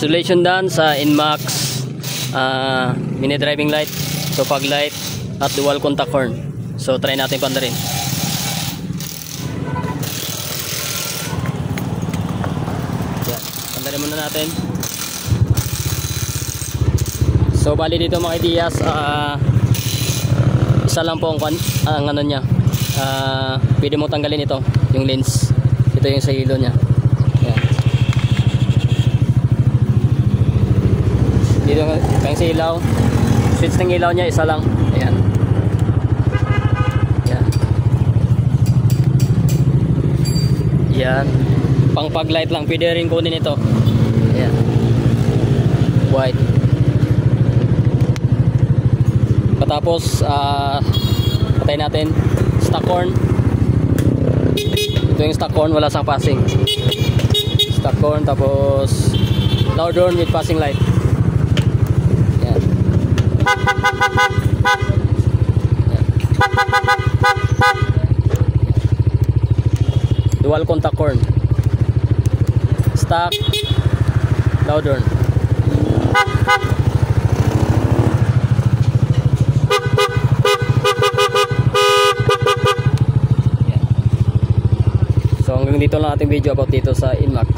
Installation done sa Inmax mini driving light, so fog light at dual contact horn. So try natin panda rin. Yan, panda rin muna natin. So bali dito mga ideyas, isa lang po ang ano niya. Pwede mo tanggalin ito, yung lens. Ito yung sa hilo niya. Yan. Dito yung sa ilaw, switch ng ilaw niya isa lang. Ayan. Yan. Yan. Pang fog light lang, pwede rin kunin ito. Ayan. White. Tapos patay natin stock horn. Ito yung stock horn, wala sang passing. Stock horn, tapos loud horn with passing light. Yan. Yan. Dual contact horn, stock, loud horn. So hanggang dito lang ating video about dito sa Inmax.